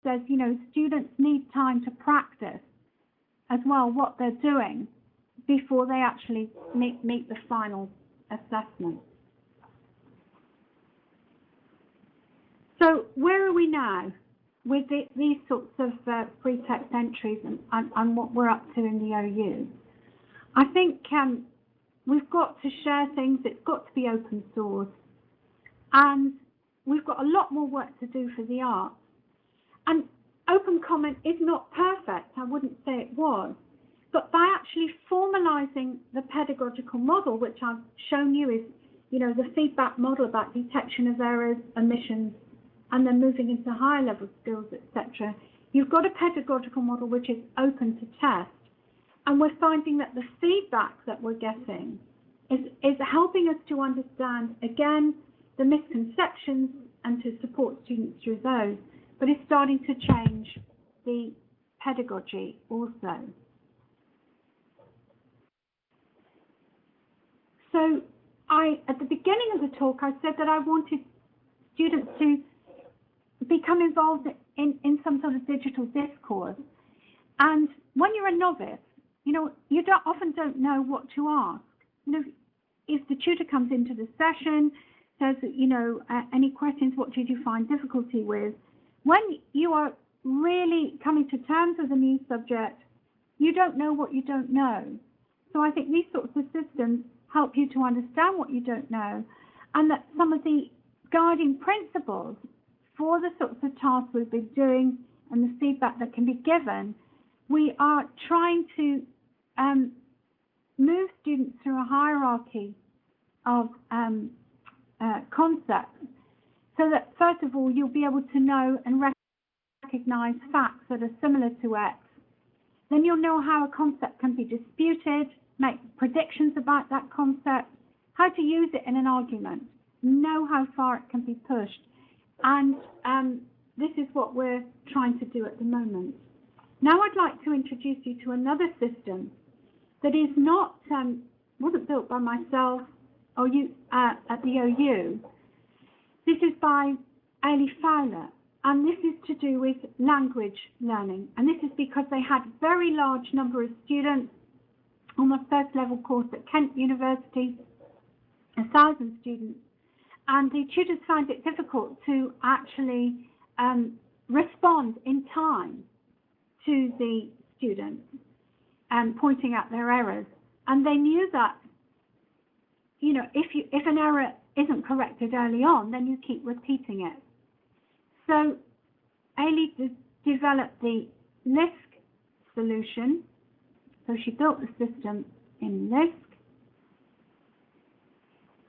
says, you know, students need time to practice as well what they're doing before they actually meet the final assessment. So where are we now with these sorts of free text entries and what we're up to in the OU? I think we've got to share things. It's got to be open source. And we've got a lot more work to do for the arts. And open comment is not perfect. I wouldn't say it was. But by actually formalizing the pedagogical model, which I've shown you is, you know, the feedback model about detection of errors, omissions, and then moving into higher level skills, etc. You've got a pedagogical model which is open to test. And we're finding that the feedback that we're getting is helping us to understand, again, the misconceptions and to support students through those, but it's starting to change the pedagogy also. So at the beginning of the talk, I said that I wanted students to become involved in some sort of digital discourse. And when you're a novice, you know, you often don't know what to ask. You know, if the tutor comes into the session, says, you know, any questions, what did you find difficulty with? When you are really coming to terms with a new subject, you don't know what you don't know. So I think these sorts of systems help you to understand what you don't know, and that some of the guiding principles for the sorts of tasks we've been doing and the feedback that can be given, we are trying to move students through a hierarchy of concepts, so that first of all you'll be able to know and recognize facts that are similar to X. Then you'll know how a concept can be disputed, make predictions about that concept, how to use it in an argument, know how far it can be pushed. And this is what we're trying to do at the moment. Now I'd like to introduce you to another system that is not, wasn't built by myself or you at the OU. This is by Ailey Fowler, and this is to do with language learning. And this is because they had a very large number of students on the first level course at Kent University, 1,000 students, and the tutors found it difficult to actually respond in time to the students and pointing out their errors. And they knew that, you know, if an error isn't corrected early on, then you keep repeating it. So Ailey developed the LISC solution. So she built the system in LISC,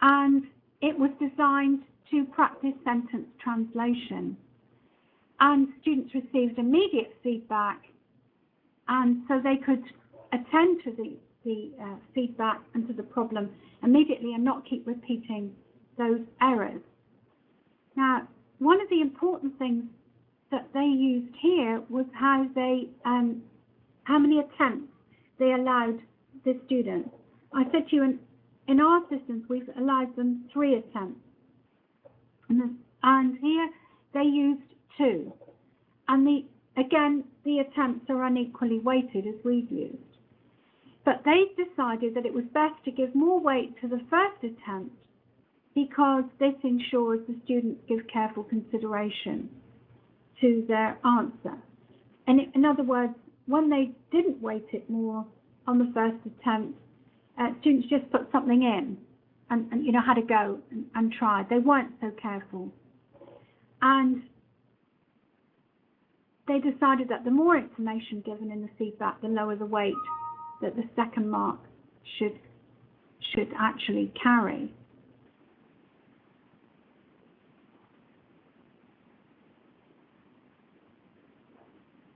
and it was designed to practice sentence translation. And students received immediate feedback, and so they could attend to the feedback and to the problem immediately and not keep repeating those errors. Now, one of the important things that they used here was how many attempts they allowed the students. I said to you, in our systems, we've allowed them 3 attempts. And here they used 2. And again, the attempts are unequally weighted as we've used. But they decided that it was best to give more weight to the first attempt because this ensures the students give careful consideration to their answer. And in other words, when they didn't weight it more on the first attempt, students just put something in and you know, had a go and tried. They weren't so careful. And they decided that the more information given in the feedback, the lower the weight that the second mark should actually carry.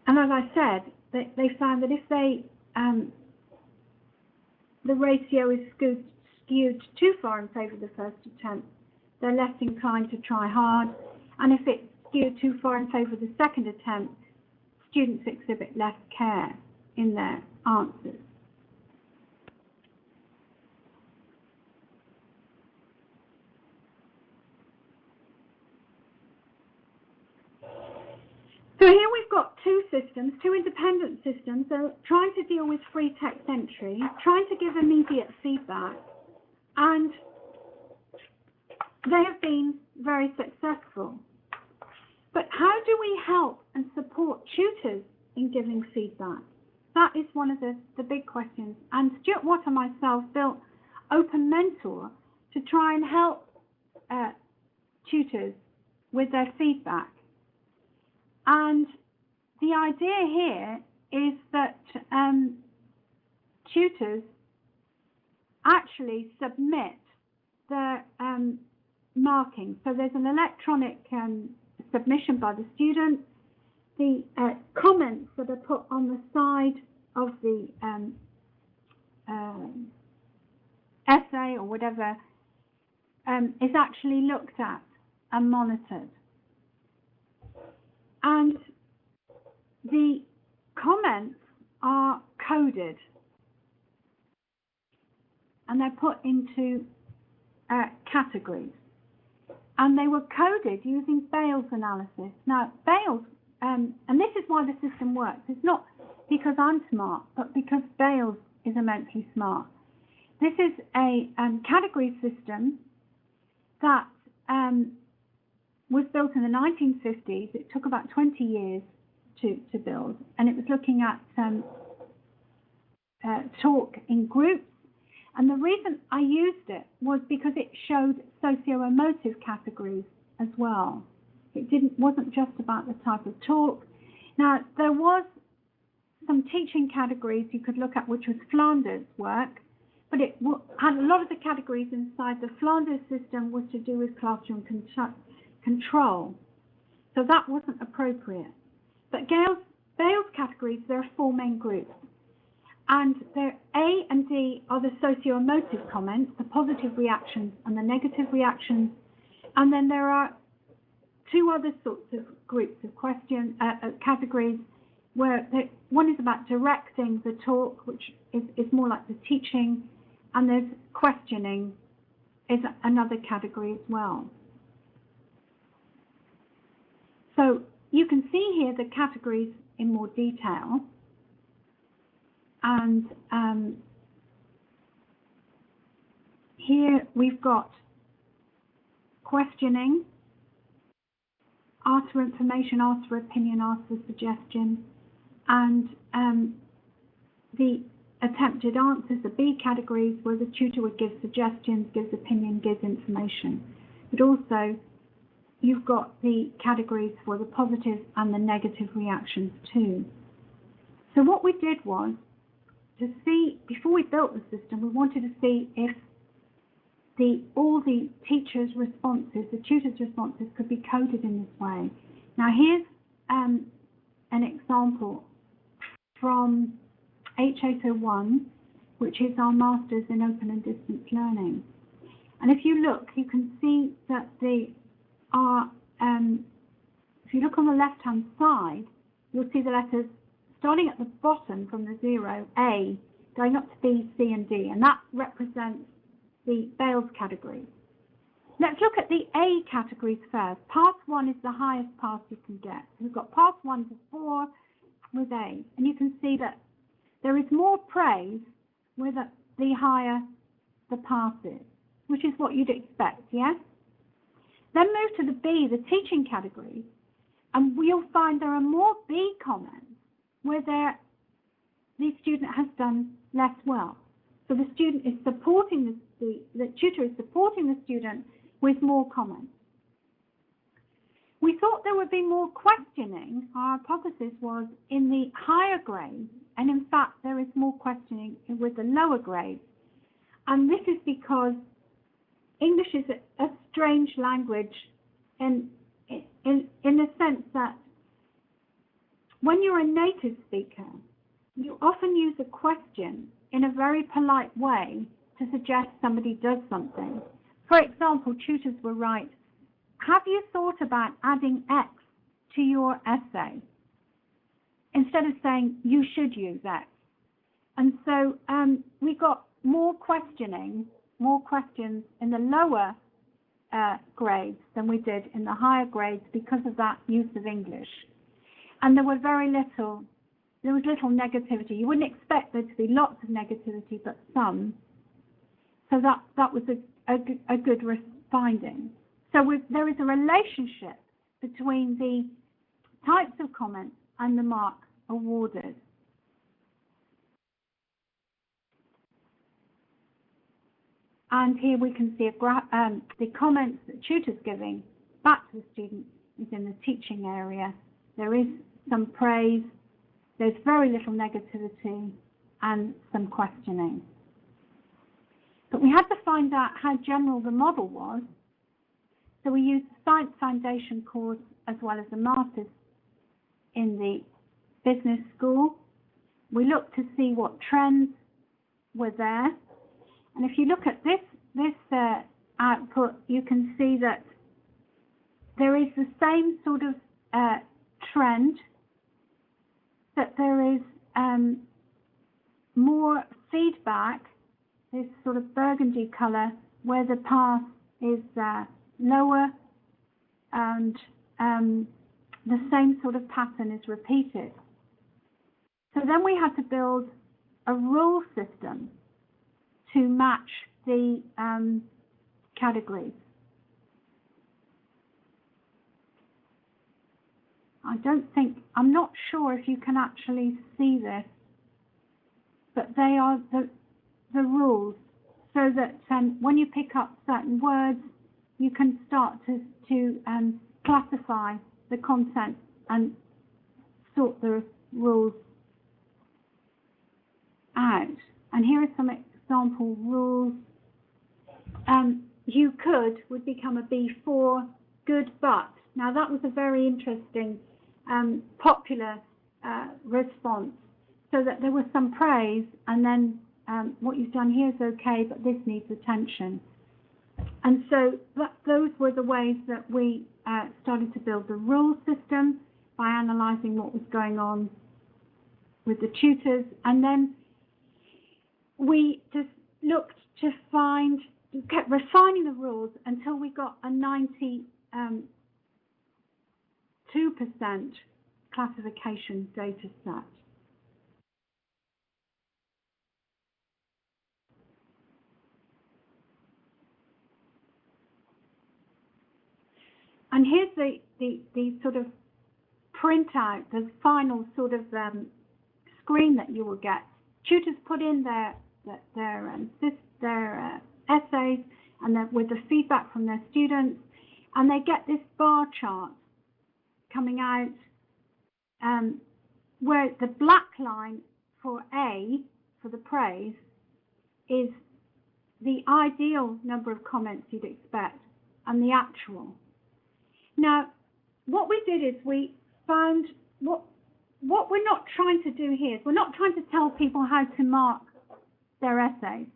And as I said, they found that if the ratio is skewed too far in favour of the first attempt, they're less inclined to try hard. And if it's skewed too far in favour of the second attempt, students exhibit less care in their answers. So here we've got two systems, two independent systems. They're trying to deal with free text entry, trying to give immediate feedback, and they have been very successful. But how do we help and support tutors in giving feedback? That is one of the big questions. And Stuart Watt and myself built Open Mentor to try and help tutors with their feedback. And the idea here is that tutors actually submit their marking. So there's an electronic submission by the student. The comments that are put on the side of the essay or whatever is actually looked at and monitored. And the comments are coded and they're put into categories. And they were coded using Bayes analysis. Now, Bayes, and this is why the system works. It's not because I'm smart, but because Bayes is immensely smart. This is a category system that was built in the 1950s. It took about 20 years to build, and it was looking at talk in groups. And the reason I used it was because it showed socio-emotive categories as well. It wasn't just about the type of talk. Now, there was some teaching categories you could look at, which was Flanders work, but it had a lot of the categories inside the Flanders system was to do with classroom control. So that wasn't appropriate. But Bayes categories, there are four main groups. And the A and D are the socio-emotive comments, the positive reactions and the negative reactions. And then there are two other sorts of groups of categories, where one is about directing the talk, which is more like the teaching, and there's questioning is another category as well. So you can see here the categories in more detail. And here we've got questioning, ask for information, ask for opinion, ask for suggestion, and the attempted answers, the B categories, where the tutor would give suggestions, gives opinion, gives information. But also you've got the categories for the positive and the negative reactions too. So what we did was, to see, before we built the system, we wanted to see if all the teachers' responses, the tutors' responses, could be coded in this way. Now here's an example from H801, which is our Masters in Open and Distance Learning. And if you look, you can see that if you look on the left-hand side, you'll see the letters starting at the bottom from the 0, A, going up to B, C, and D, and that represents the Bayes categories. Let's look at the A categories first. Pass 1 is the highest pass you can get. So we've got pass 1 to 4 with A, and you can see that there is more praise with the higher the pass is, which is what you'd expect, yes? Then move to the B, the teaching category, and we'll find there are more B comments where the student has done less well. So the student is supporting the tutor is supporting the student with more comments. We thought there would be more questioning. Our hypothesis was in the higher grades, and in fact there is more questioning with the lower grades. And this is because English is a strange language in the sense that when you're a native speaker, you often use a question in a very polite way to suggest somebody does something. For example, tutors will write, have you thought about adding X to your essay? Instead of saying, you should use X. And so we got more questions in the lower grades than we did in the higher grades because of that use of English. And there was little negativity. You wouldn't expect there to be lots of negativity, but some. So that was a good finding. So there is a relationship between the types of comments and the mark awarded. And here we can see the comments that tutors giving back to the student is in the teaching area. There is some praise, there's very little negativity, and some questioning. But we had to find out how general the model was. So we used the Science Foundation course as well as the Masters in the business school. We looked to see what trends were there. And if you look at this output, you can see that there is the same sort of trend, that there is more feedback, this sort of burgundy color, where the pass is lower, and the same sort of pattern is repeated. So then we had to build a rule system to match the categories. I'm not sure if you can actually see this, but they are the rules, so that when you pick up certain words, you can start to classify the content and sort the rules out. And here are some example rules. You would become a B4, good but. Now that was a very interesting popular response, so that there was some praise, and then what you've done here is okay, but this needs attention. And so those were the ways that we started to build the rule system, by analysing what was going on with the tutors. And then we just looked to kept refining the rules until we got a 92% classification data set. And here's the sort of printout, the final sort of screen that you will get. Tutors put in their essays, and with the feedback from their students, and they get this bar chart coming out, where the black line for A, for the praise, is the ideal number of comments you'd expect, and the actual. Now, what we did is we found what we're not trying to do here is we're not trying to tell people how to mark their essays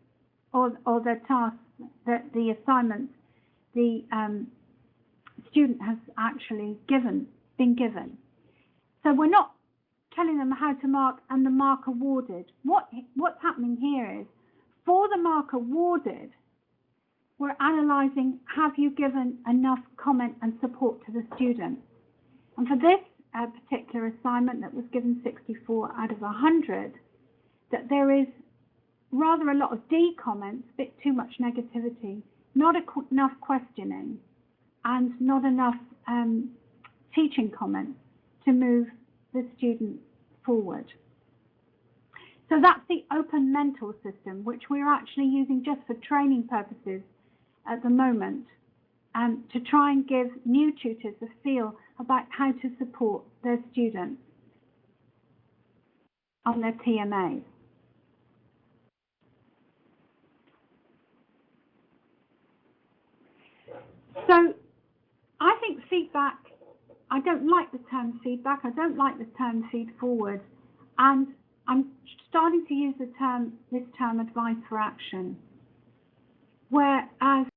or their tasks, the assignments the student has actually been given. So we're not telling them how to mark and the mark awarded. What's happening here is, for the mark awarded, we're analysing, have you given enough comment and support to the student? And for this particular assignment that was given 64 out of 100, that there is rather a lot of D comments, a bit too much negativity, not enough questioning, and not enough teaching comments to move the student forward. So that's the open mentor system, which we're actually using just for training purposes at the moment, to try and give new tutors a feel about how to support their students on their TMAs. So I think feedback, I don't like the term feedback, I don't like the term feed forward, and I'm starting to use this term advice for action, whereas